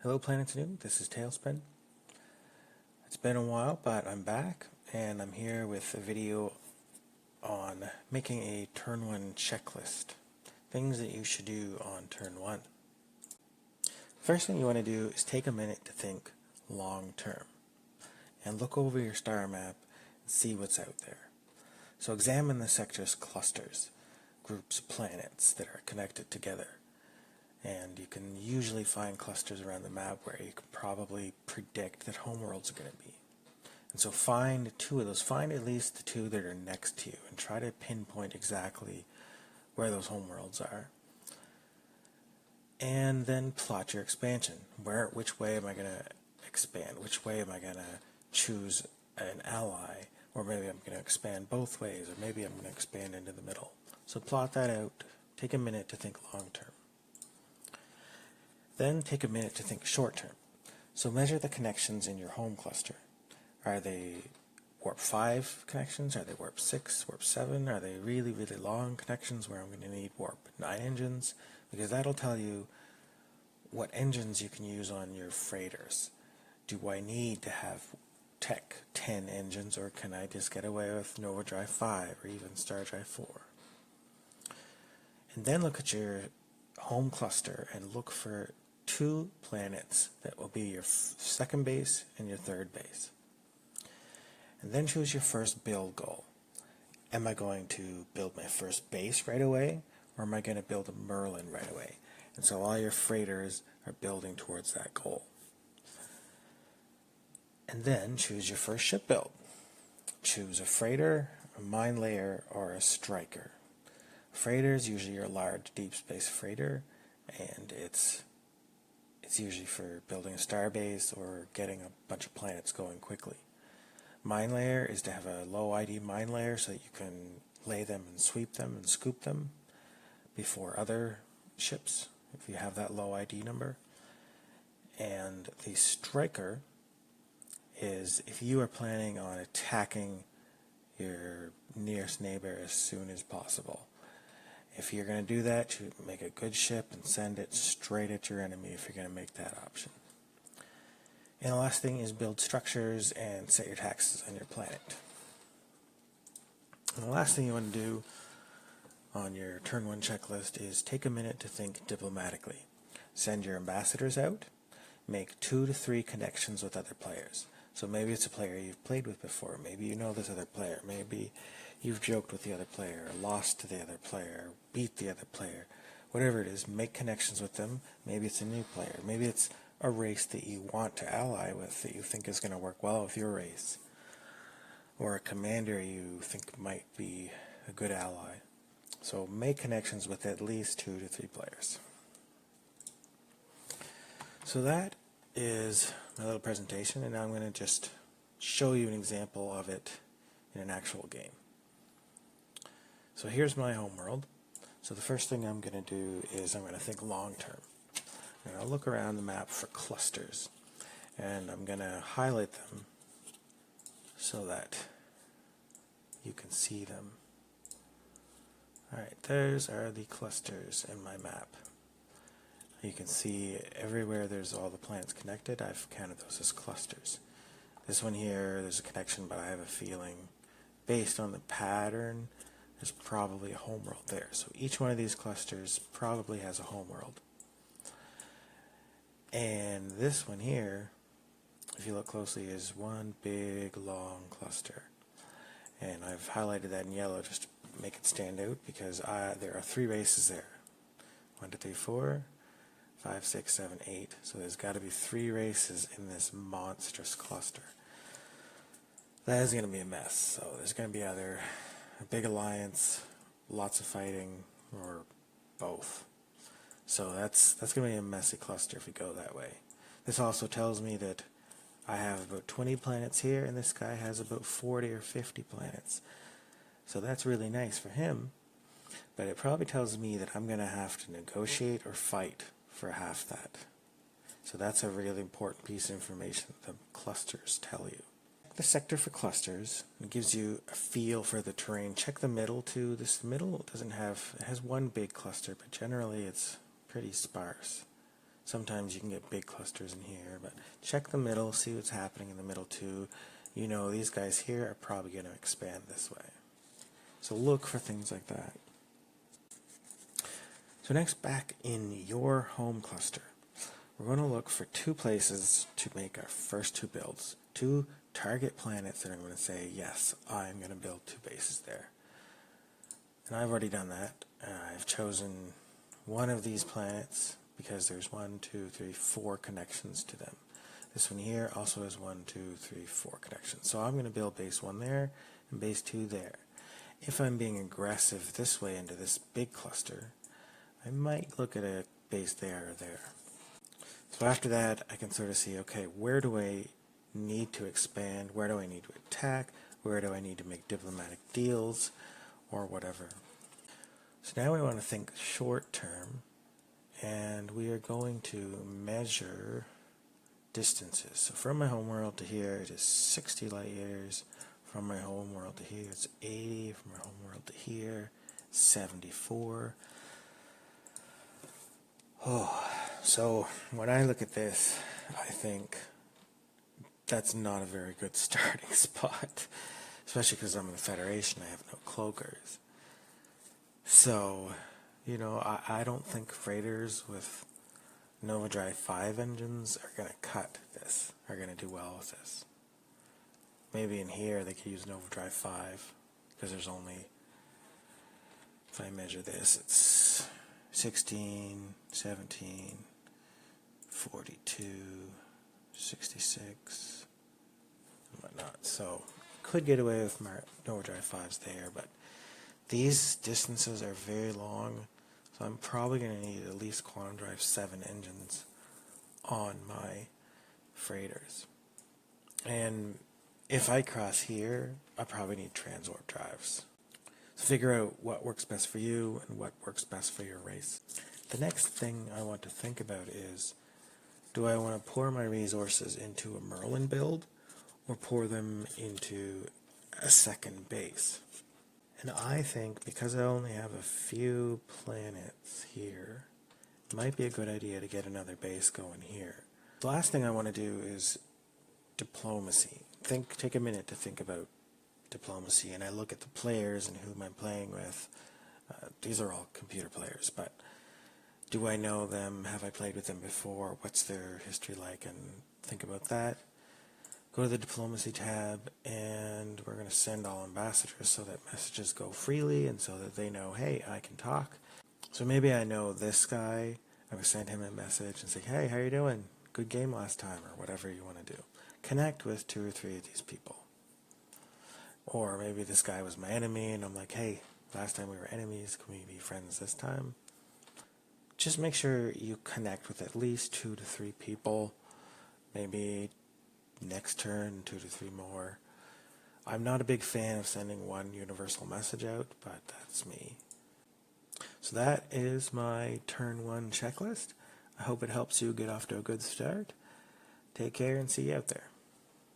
Hello Planets New, this is Tailspin. It's been a while, but I'm back, and I'm here with a video on making a turn 1 checklist. Things that you should do on turn 1. First thing you want to do is take a minute to think long term, and look over your star map and see what's out there. So examine the sector's clusters, groups of planets that are connected together. And you can usually find clusters around the map where you can probably predict that homeworlds are going to be. And so find two of those. Find at least the two that are next to you and try to pinpoint exactly where those homeworlds are. And then plot your expansion. Which way am I going to expand? Which way am I going to choose an ally? Or maybe I'm going to expand both ways, or maybe I'm going to expand into the middle. So plot that out. Take a minute to think long term. Then take a minute to think short term. So measure the connections in your home cluster. Are they warp 5 connections? Are they warp 6, warp 7? Are they really, really long connections where I'm going to need warp 9 engines? Because that'll tell you what engines you can use on your freighters. Do I need to have Tech 10 engines, or can I just get away with Nova Drive 5 or even Star Drive 4? And then look at your home cluster and look for 2 planets that will be your second base and your third base. And then choose your first build goal. Am I going to build my first base right away, or am I going to build a Merlin right away? And so all your freighters are building towards that goal. And then choose your first ship build. Choose a freighter, a mine layer, or a striker. Freighter is usually your large deep space freighter, and it's usually for building a starbase or getting a bunch of planets going quickly. Mine layer is to have a low ID mine layer so that you can lay them and sweep them and scoop them before other ships, if you have that low ID number. And the striker is if you are planning on attacking your nearest neighbor as soon as possible. If you're going to do that, you make a good ship and send it straight at your enemy if you're going to make that option. And the last thing is build structures and set your taxes on your planet. And the last thing you want to do on your turn 1 checklist is take a minute to think diplomatically. Send your ambassadors out, make 2 to 3 connections with other players. So maybe it's a player you've played with before, maybe you know this other player, maybe you've joked with the other player, or lost to the other player, or beat the other player. Whatever it is, make connections with them. Maybe it's a new player. Maybe it's a race that you want to ally with that you think is going to work well with your race. Or a commander you think might be a good ally. So make connections with at least 2 to 3 players. So that is my little presentation, and now I'm going to just show you an example of it in an actual game. So here's my homeworld. So the first thing I'm going to do is I'm going to think long term. And I'll look around the map for clusters, and I'm going to highlight them so that you can see them. Alright, those are the clusters in my map. You can see everywhere there's all the planets connected. I've counted those as clusters. This one here, there's a connection, but I have a feeling based on the pattern there's probably a homeworld there. So each one of these clusters probably has a homeworld. And this one here, if you look closely, is one big long cluster. And I've highlighted that in yellow just to make it stand out because there are 3 races there. 1, 2, 3, 4, 5, 6, 7, 8. So there's got to be 3 races in this monstrous cluster. That is going to be a mess. So there's going to be either a big alliance, lots of fighting, or both. So that's going to be a messy cluster if we go that way. This also tells me that I have about 20 planets here, and this guy has about 40 or 50 planets. So that's really nice for him, but it probably tells me that I'm going to have to negotiate or fight for half that. So that's a really important piece of information the clusters tell you. The sector for clusters. It gives you a feel for the terrain. Check the middle too. This middle it has one big cluster, but generally it's pretty sparse. Sometimes you can get big clusters in here, but check the middle, see what's happening in the middle too. You know these guys here are probably going to expand this way. So look for things like that. So next, back in your home cluster, we're going to look for 2 places to make our first 2 builds. 2 target planets that I'm going to say, yes, I'm going to build 2 bases there. And I've already done that. I've chosen one of these planets because there's 1, 2, 3, 4 connections to them. This one here also has 1, 2, 3, 4 connections. So I'm going to build base 1 there and base 2 there. If I'm being aggressive this way into this big cluster, I might look at a base there or there. So after that, I can sort of see, okay, where do I need to expand? Where do I need to attack? Where do I need to make diplomatic deals? Or whatever. So now we want to think short term, and we are going to measure distances. So from my home world to here, it is 60 light years. From my home world to here, it's 80. From my home world to here, 74. So when I look at this, I think that's not a very good starting spot, especially because I'm in the Federation. I have no cloakers. So, you know, I don't think freighters with Nova Drive 5 engines are going to cut this, are going to do well with this. Maybe in here they could use Nova Drive 5, because there's only, if I measure this, it's 16, 17, 42, 66, and whatnot. So, could get away with my Nova Drive 5s there, but these distances are very long, so I'm probably going to need at least Quantum Drive 7 engines on my freighters. And if I cross here, I probably need transwarp drives. So figure out what works best for you and what works best for your race. The next thing I want to think about is, do I want to pour my resources into a Merlin build or pour them into a second base? And I think because I only have a few planets here, it might be a good idea to get another base going here. The last thing I want to do is diplomacy. Take a minute to think about diplomacy, and I look at the players and whom I'm playing with. These are all computer players, but do I know them? Have I played with them before? What's their history like? And think about that. Go to the diplomacy tab, and we're going to send all ambassadors so that messages go freely and so that they know, hey, I can talk. So maybe I know this guy. I would send him a message and say, hey, how you doing? Good game last time, or whatever you want to do. Connect with 2 or 3 of these people. Or maybe this guy was my enemy, and I'm like, hey, last time we were enemies, can we be friends this time? Just make sure you connect with at least 2 to 3 people. Maybe next turn, 2 to 3 more. I'm not a big fan of sending one universal message out, but that's me. So that is my turn 1 checklist. I hope it helps you get off to a good start. Take care and see you out there.